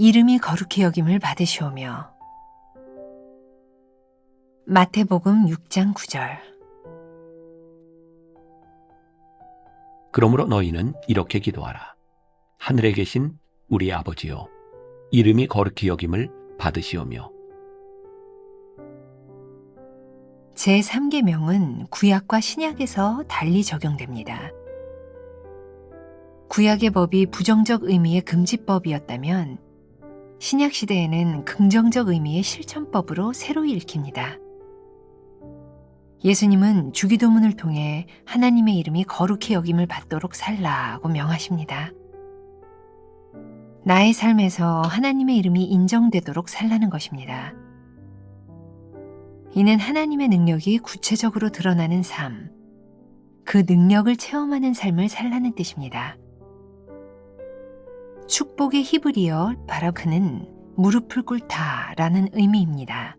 이름이 거룩히 여김을 받으시오며. 마태복음 6장 9절. 그러므로 너희는 이렇게 기도하라. 하늘에 계신 우리 아버지여, 이름이 거룩히 여김을 받으시오며. 제3계명은 구약과 신약에서 달리 적용됩니다. 구약의 법이 부정적 의미의 금지법이었다면 신약 시대에는 긍정적 의미의 실천법으로 새로 읽힙니다. 예수님은 주기도문을 통해 하나님의 이름이 거룩히 여김을 받도록 살라고 명하십니다. 나의 삶에서 하나님의 이름이 인정되도록 살라는 것입니다. 이는 하나님의 능력이 구체적으로 드러나는 삶, 그 능력을 체험하는 삶을 살라는 뜻입니다. 축복의 히브리어 바라크는 무릎을 꿇다라는 의미입니다.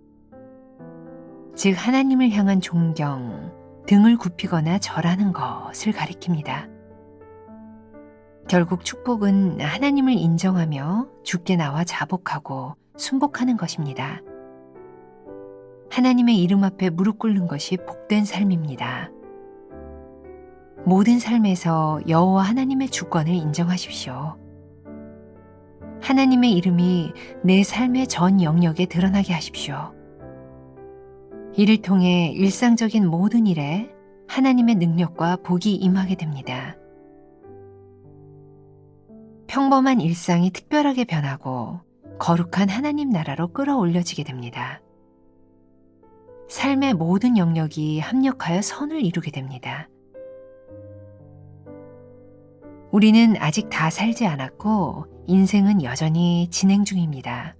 즉 하나님을 향한 존경, 등을 굽히거나 절하는 것을 가리킵니다. 결국 축복은 하나님을 인정하며 주께 나와 자복하고 순복하는 것입니다. 하나님의 이름 앞에 무릎 꿇는 것이 복된 삶입니다. 모든 삶에서 여호와 하나님의 주권을 인정하십시오. 하나님의 이름이 내 삶의 전 영역에 드러나게 하십시오. 이를 통해 일상적인 모든 일에 하나님의 능력과 복이 임하게 됩니다. 평범한 일상이 특별하게 변하고 거룩한 하나님 나라로 끌어올려지게 됩니다. 삶의 모든 영역이 합력하여 선을 이루게 됩니다. 우리는 아직 다 살지 않았고 인생은 여전히 진행 중입니다.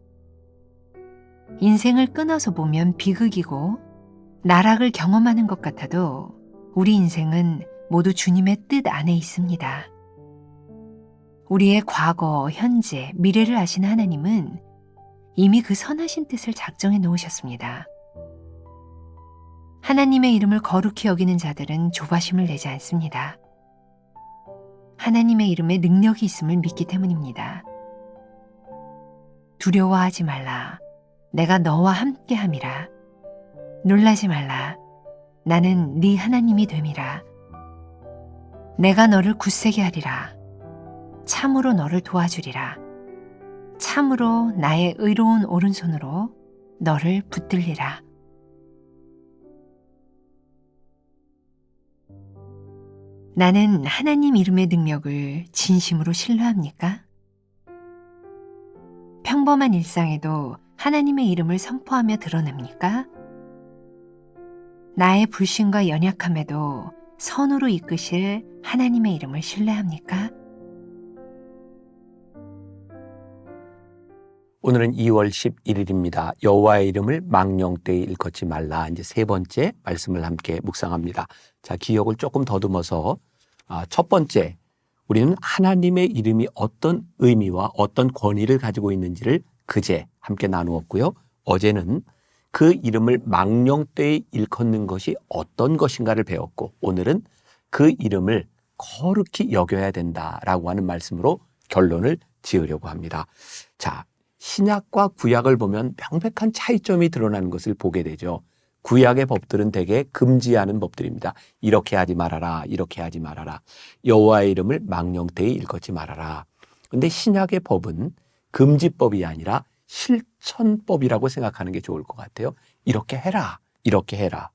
인생을 끊어서 보면 비극이고 나락을 경험하는 것 같아도 우리 인생은 모두 주님의 뜻 안에 있습니다. 우리의 과거, 현재, 미래를 아시는 하나님은 이미 그 선하신 뜻을 작정해 놓으셨습니다. 하나님의 이름을 거룩히 여기는 자들은 조바심을 내지 않습니다. 하나님의 이름에 능력이 있음을 믿기 때문입니다. 두려워하지 말라. 내가 너와 함께함이라. 놀라지 말라. 나는 네 하나님이 됨이라. 내가 너를 굳세게 하리라. 참으로 너를 도와주리라. 참으로 나의 의로운 오른손으로 너를 붙들리라. 나는 하나님 이름의 능력을 진심으로 신뢰합니까? 평범한 일상에도 하나님의 이름을 선포하며 드러냅니까? 나의 불신과 연약함에도 선으로 이끄실 하나님의 이름을 신뢰합니까? 오늘은 2월 11일입니다. 여호와의 이름을 망령되이 일컫지 말라. 이제 세 번째 말씀을 함께 묵상합니다. 자, 기억을 조금 더듬어서 첫 번째, 우리는 하나님의 이름이 어떤 의미와 어떤 권위를 가지고 있는지를 그제 함께 나누었고요. 어제는 그 이름을 망령되이 일컫는 것이 어떤 것인가를 배웠고, 오늘은 그 이름을 거룩히 여겨야 된다라고 하는 말씀으로 결론을 지으려고 합니다. 자, 신약과 구약을 보면 명백한 차이점이 드러나는 것을 보게 되죠. 구약의 법들은 대개 금지하는 법들입니다. 이렇게 하지 말아라, 이렇게 하지 말아라. 여호와의 이름을 망령되이 일컫지 말아라. 그런데 신약의 법은 금지법이 아니라 실천법이라고 생각하는 게 좋을 것 같아요. 이렇게 해라, 이렇게 해라.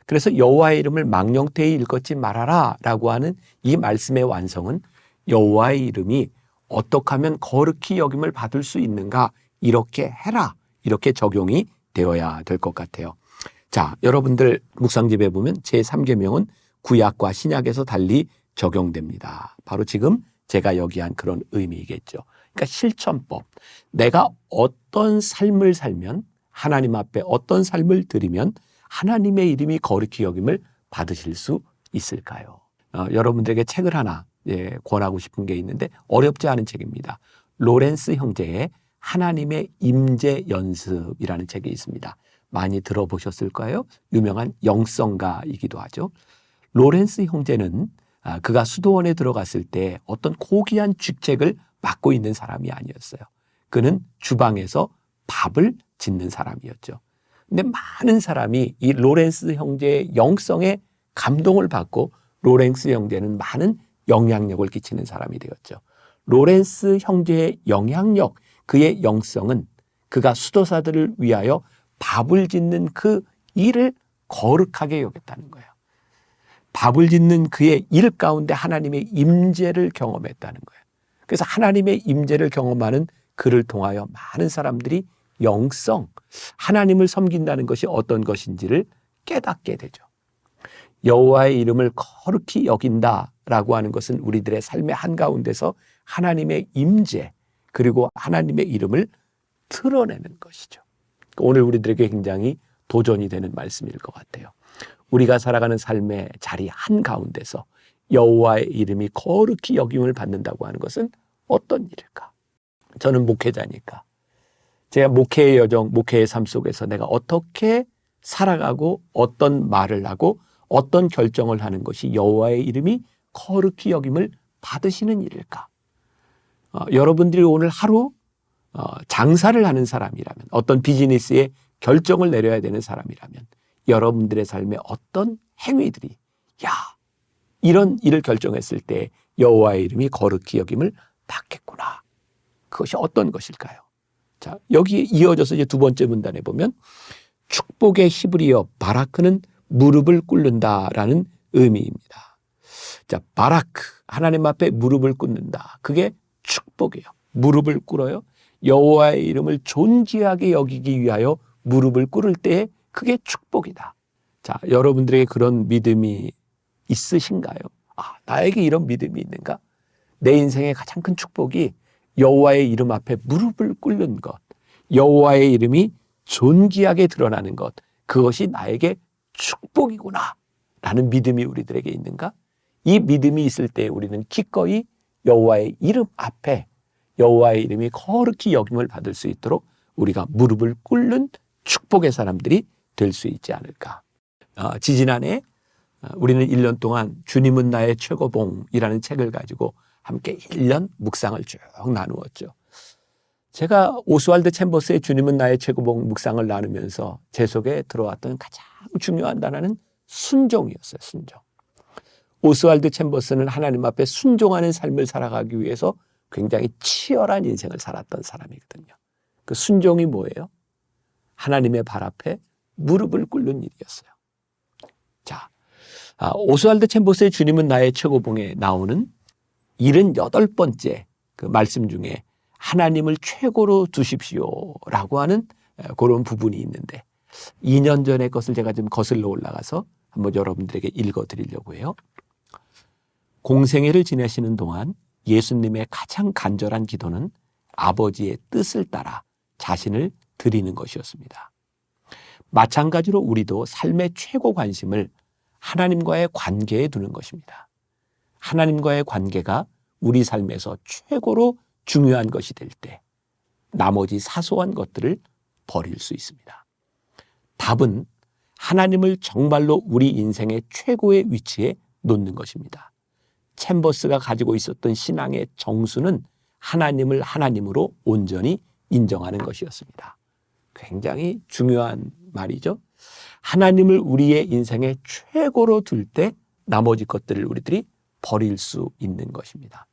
그래서 여호와의 이름을 망령되이 일컫지 말아라 라고 하는 이 말씀의 완성은 여호와의 이름이 어떻게 하면 거룩히 여김을 받을 수 있는가, 이렇게 해라, 이렇게 적용이 되어야 될 것 같아요. 자, 여러분들 묵상집에 보면 제3계명은 구약과 신약에서 달리 적용됩니다. 바로 지금 제가 여기한 그런 의미이겠죠. 그러니까 실천법. 내가 어떤 삶을 살면, 하나님 앞에 어떤 삶을 드리면 하나님의 이름이 거룩히 여김을 받으실 수 있을까요? 여러분들에게 책을 하나 권하고 싶은 게 있는데 어렵지 않은 책입니다. 로렌스 형제의 하나님의 임재 연습이라는 책이 있습니다. 많이 들어보셨을까요? 유명한 영성가이기도 하죠. 로렌스 형제는 그가 수도원에 들어갔을 때 어떤 고귀한 직책을 맡고 있는 사람이 아니었어요. 그는 주방에서 밥을 짓는 사람이었죠. 근데 많은 사람이 이 로렌스 형제의 영성에 감동을 받고 로렌스 형제는 많은 영향력을 끼치는 사람이 되었죠. 로렌스 형제의 영향력, 그의 영성은 그가 수도사들을 위하여 밥을 짓는 그 일을 거룩하게 여겼다는 거예요. 밥을 짓는 그의 일 가운데 하나님의 임재를 경험했다는 거예요. 그래서 하나님의 임재를 경험하는 그를 통하여 많은 사람들이 영성, 하나님을 섬긴다는 것이 어떤 것인지를 깨닫게 되죠. 여호와의 이름을 거룩히 여긴다라고 하는 것은 우리들의 삶의 한가운데서 하나님의 임재 그리고 하나님의 이름을 드러내는 것이죠. 오늘 우리들에게 굉장히 도전이 되는 말씀일 것 같아요. 우리가 살아가는 삶의 자리 한가운데서 여호와의 이름이 거룩히 여김을 받는다고 하는 것은 어떤 일일까? 저는 목회자니까 제가 목회의 여정, 목회의 삶 속에서 내가 어떻게 살아가고 어떤 말을 하고 어떤 결정을 하는 것이 여호와의 이름이 거룩히 여김을 받으시는 일일까? 여러분들이 오늘 하루 장사를 하는 사람이라면, 어떤 비즈니스에 결정을 내려야 되는 사람이라면 여러분들의 삶에 어떤 행위들이 이런 일을 결정했을 때 여호와의 이름이 거룩히 여김을 받겠구나. 그것이 어떤 것일까요? 자, 여기에 이어져서 이제 두 번째 문단에 보면 축복의 히브리어 바라크는 무릎을 꿇는다라는 의미입니다. 자, 바라크, 하나님 앞에 무릎을 꿇는다. 그게 축복이에요. 무릎을 꿇어요. 여호와의 이름을 존귀하게 여기기 위하여 무릎을 꿇을 때에 그게 축복이다. 자, 여러분들에게 그런 믿음이 있으신가요? 나에게 이런 믿음이 있는가? 내 인생의 가장 큰 축복이 여호와의 이름 앞에 무릎을 꿇는 것, 여호와의 이름이 존귀하게 드러나는 것, 그것이 나에게 축복이구나 라는 믿음이 우리들에게 있는가? 이 믿음이 있을 때 우리는 기꺼이 여호와의 이름 앞에 여호와의 이름이 거룩히 여김을 받을 수 있도록 우리가 무릎을 꿇는 축복의 사람들이 될 수 있지 않을까. 지지난해 우리는 1년 동안 주님은 나의 최고봉이라는 책을 가지고 함께 1년 묵상을 쭉 나누었죠. 제가 오스왈드 챔버스의 주님은 나의 최고봉 묵상을 나누면서 제 속에 들어왔던 가장 중요한 단어는 순종이었어요. 순종. 오스왈드 챔버스는 하나님 앞에 순종하는 삶을 살아가기 위해서 굉장히 치열한 인생을 살았던 사람이거든요. 그 순종이 뭐예요? 하나님의 발 앞에 무릎을 꿇는 일이었어요. 자, 오스왈드 챔버스의 주님은 나의 최고봉에 나오는 78번째 그 말씀 중에 하나님을 최고로 두십시오라고 하는 그런 부분이 있는데 2년 전의 것을 제가 좀 거슬러 올라가서 한번 여러분들에게 읽어드리려고 해요. 공생애를 지내시는 동안 예수님의 가장 간절한 기도는 아버지의 뜻을 따라 자신을 드리는 것이었습니다. 마찬가지로 우리도 삶의 최고 관심을 하나님과의 관계에 두는 것입니다. 하나님과의 관계가 우리 삶에서 최고로 중요한 것이 될 때 나머지 사소한 것들을 버릴 수 있습니다. 답은 하나님을 정말로 우리 인생의 최고의 위치에 놓는 것입니다. 챔버스가 가지고 있었던 신앙의 정수는 하나님을 하나님으로 온전히 인정하는 것이었습니다. 굉장히 중요한 말이죠. 하나님을 우리의 인생의 최고로 둘 때 나머지 것들을 우리들이 버릴 수 있는 것입니다.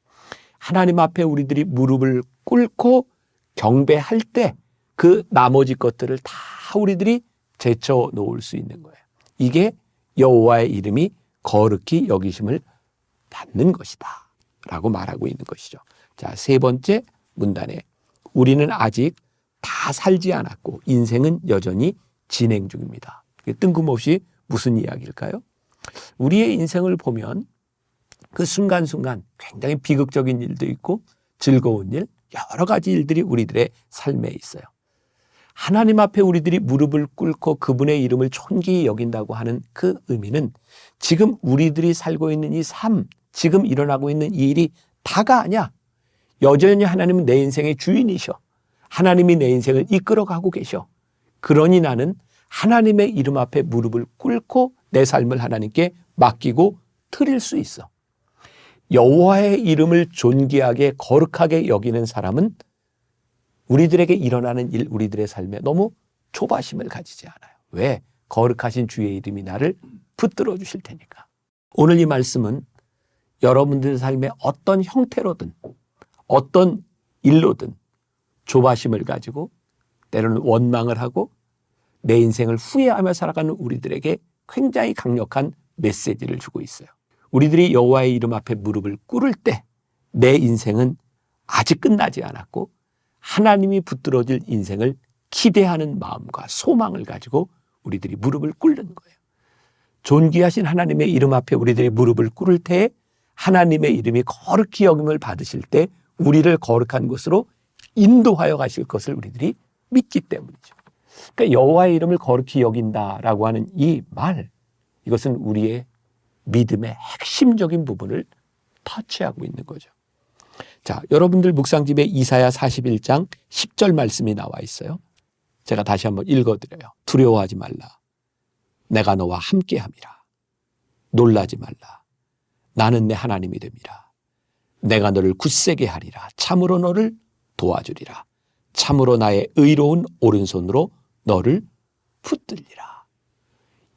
하나님 앞에 우리들이 무릎을 꿇고 경배할 때 그 나머지 것들을 다 우리들이 제쳐 놓을 수 있는 거예요. 이게 여호와의 이름이 거룩히 여기심을 받는 것이다 라고 말하고 있는 것이죠. 자, 세 번째 문단에 우리는 아직 다 살지 않았고 인생은 여전히 진행 중입니다. 뜬금없이 무슨 이야기일까요? 우리의 인생을 보면 그 순간순간 굉장히 비극적인 일도 있고 즐거운 일, 여러 가지 일들이 우리들의 삶에 있어요. 하나님 앞에 우리들이 무릎을 꿇고 그분의 이름을 존귀히 여긴다고 하는 그 의미는 지금 우리들이 살고 있는 이 삶, 지금 일어나고 있는 이 일이 다가 아니야. 여전히 하나님은 내 인생의 주인이셔. 하나님이 내 인생을 이끌어가고 계셔. 그러니 나는 하나님의 이름 앞에 무릎을 꿇고 내 삶을 하나님께 맡기고 드릴 수 있어. 여호와의 이름을 존귀하게 거룩하게 여기는 사람은 우리들에게 일어나는 일, 우리들의 삶에 너무 조바심을 가지지 않아요. 왜? 거룩하신 주의 이름이 나를 붙들어 주실 테니까. 오늘 이 말씀은 여러분들의 삶에 어떤 형태로든 어떤 일로든 조바심을 가지고 때로는 원망을 하고 내 인생을 후회하며 살아가는 우리들에게 굉장히 강력한 메시지를 주고 있어요. 우리들이 여호와의 이름 앞에 무릎을 꿇을 때 내 인생은 아직 끝나지 않았고 하나님이 붙들어줄 인생을 기대하는 마음과 소망을 가지고 우리들이 무릎을 꿇는 거예요. 존귀하신 하나님의 이름 앞에 우리들이 무릎을 꿇을 때 하나님의 이름이 거룩히 여김을 받으실 때 우리를 거룩한 곳으로 인도하여 가실 것을 우리들이 믿기 때문이죠. 그러니까 여호와의 이름을 거룩히 여긴다라고 하는 이 말, 이것은 우리의 믿음의 핵심적인 부분을 터치하고 있는 거죠. 자, 여러분들 묵상집에 이사야 41장 10절 말씀이 나와 있어요. 제가 다시 한번 읽어드려요. 두려워하지 말라. 내가 너와 함께함이라. 놀라지 말라. 나는 내 하나님이 됨이라. 내가 너를 굳세게 하리라. 참으로 너를 도와주리라. 참으로 나의 의로운 오른손으로 너를 붙들리라.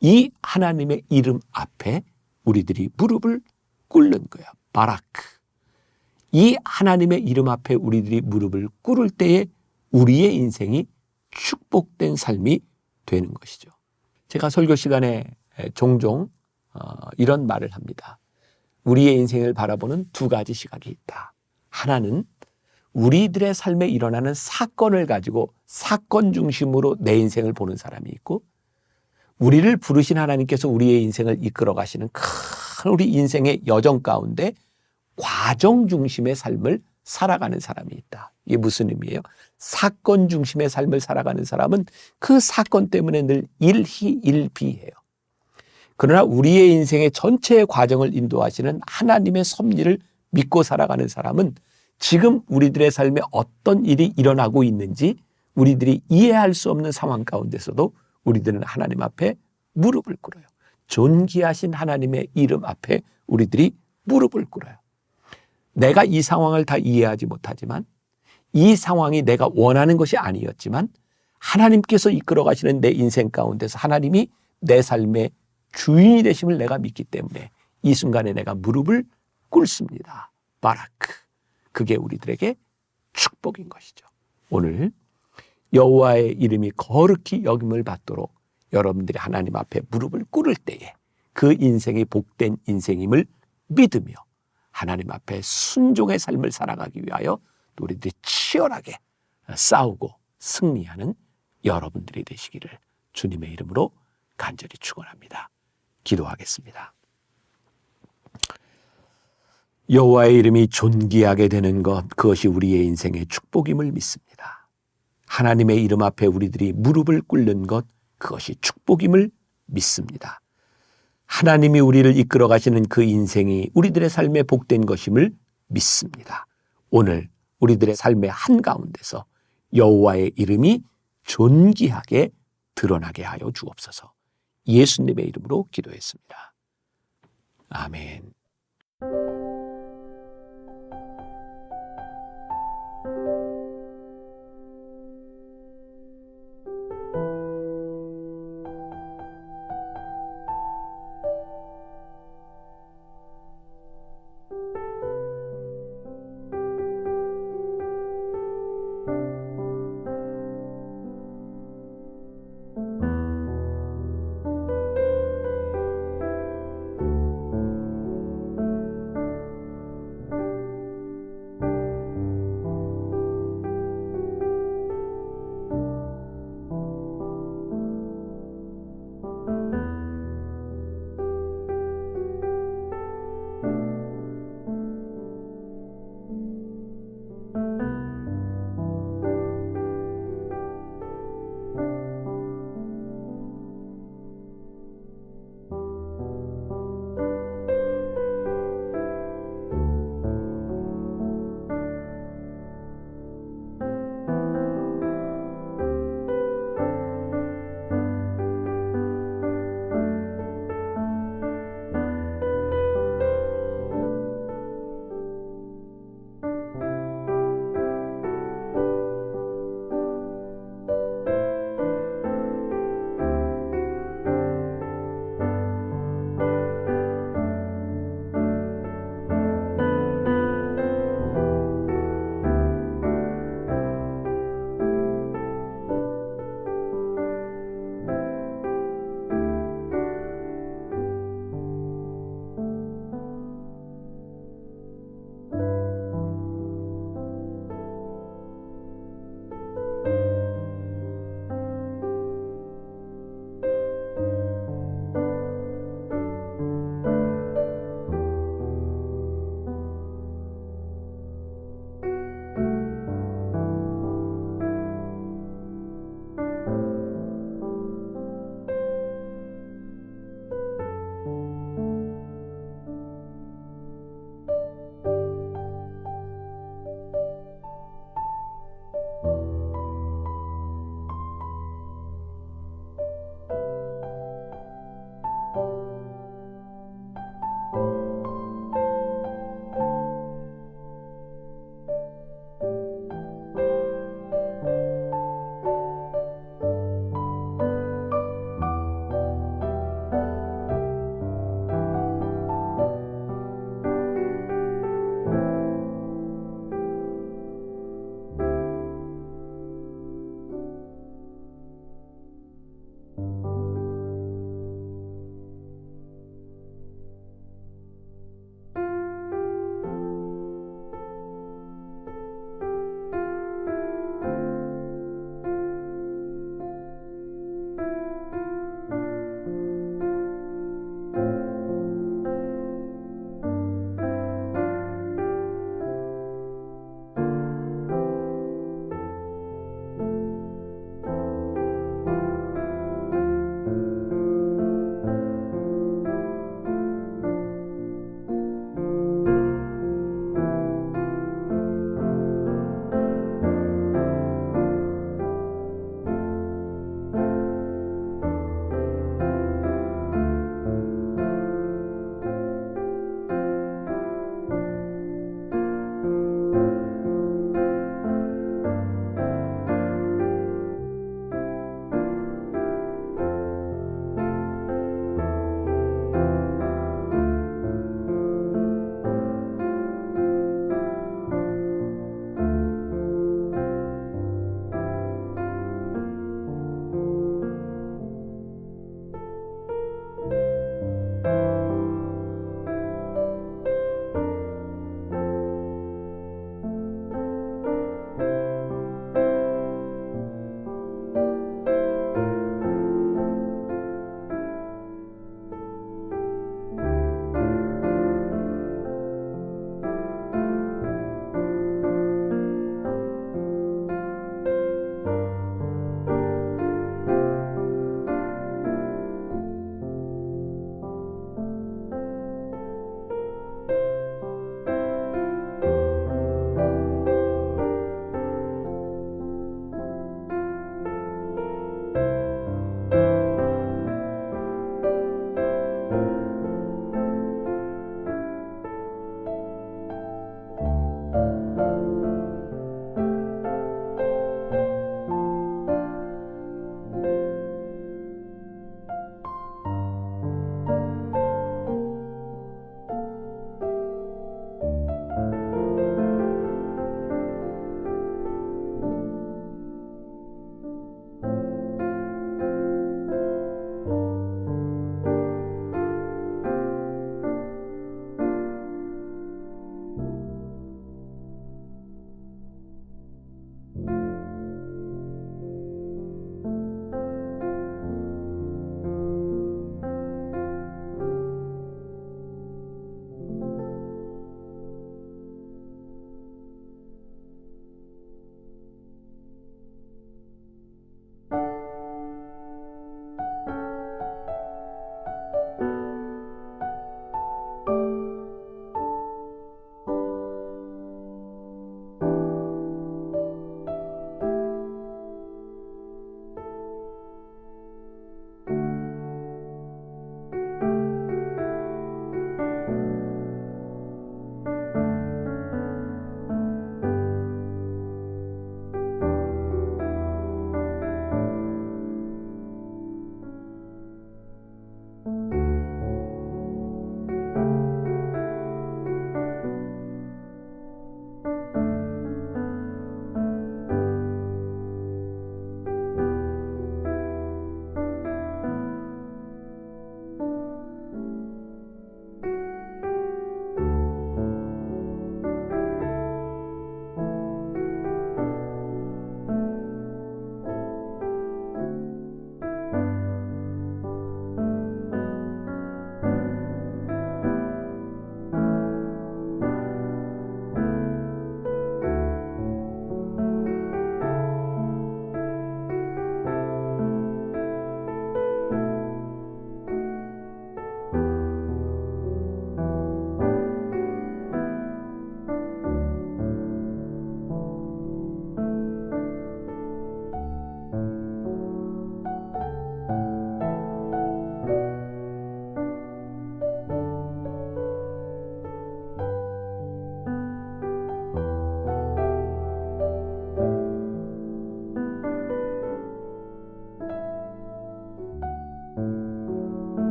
이 하나님의 이름 앞에 우리들이 무릎을 꿇는 거야. 바라크. 이 하나님의 이름 앞에 우리들이 무릎을 꿇을 때에 우리의 인생이 축복된 삶이 되는 것이죠. 제가 설교 시간에 종종 이런 말을 합니다. 우리의 인생을 바라보는 두 가지 시각이 있다. 하나는 우리들의 삶에 일어나는 사건을 가지고 사건 중심으로 내 인생을 보는 사람이 있고, 우리를 부르신 하나님께서 우리의 인생을 이끌어 가시는 큰 우리 인생의 여정 가운데 과정 중심의 삶을 살아가는 사람이 있다. 이게 무슨 의미예요? 사건 중심의 삶을 살아가는 사람은 그 사건 때문에 늘 일희일비해요. 그러나 우리의 인생의 전체의 과정을 인도하시는 하나님의 섭리를 믿고 살아가는 사람은 지금 우리들의 삶에 어떤 일이 일어나고 있는지 우리들이 이해할 수 없는 상황 가운데서도 우리들은 하나님 앞에 무릎을 꿇어요. 존귀하신 하나님의 이름 앞에 우리들이 무릎을 꿇어요. 내가 이 상황을 다 이해하지 못하지만, 이 상황이 내가 원하는 것이 아니었지만 하나님께서 이끌어 가시는 내 인생 가운데서 하나님이 내 삶의 주인이 되심을 내가 믿기 때문에 이 순간에 내가 무릎을 꿇습니다. 바라크. 그게 우리들에게 축복인 것이죠. 오늘 여호와의 이름이 거룩히 여김을 받도록 여러분들이 하나님 앞에 무릎을 꿇을 때에 그 인생이 복된 인생임을 믿으며 하나님 앞에 순종의 삶을 살아가기 위하여 우리들이 치열하게 싸우고 승리하는 여러분들이 되시기를 주님의 이름으로 간절히 축원합니다. 기도하겠습니다. 여호와의 이름이 존귀하게 되는 것, 그것이 우리의 인생의 축복임을 믿습니다. 하나님의 이름 앞에 우리들이 무릎을 꿇는 것, 그것이 축복임을 믿습니다. 하나님이 우리를 이끌어 가시는 그 인생이 우리들의 삶에 복된 것임을 믿습니다. 오늘 우리들의 삶의 한가운데서 여호와의 이름이 존귀하게 드러나게 하여 주옵소서. 예수님의 이름으로 기도했습니다. 아멘.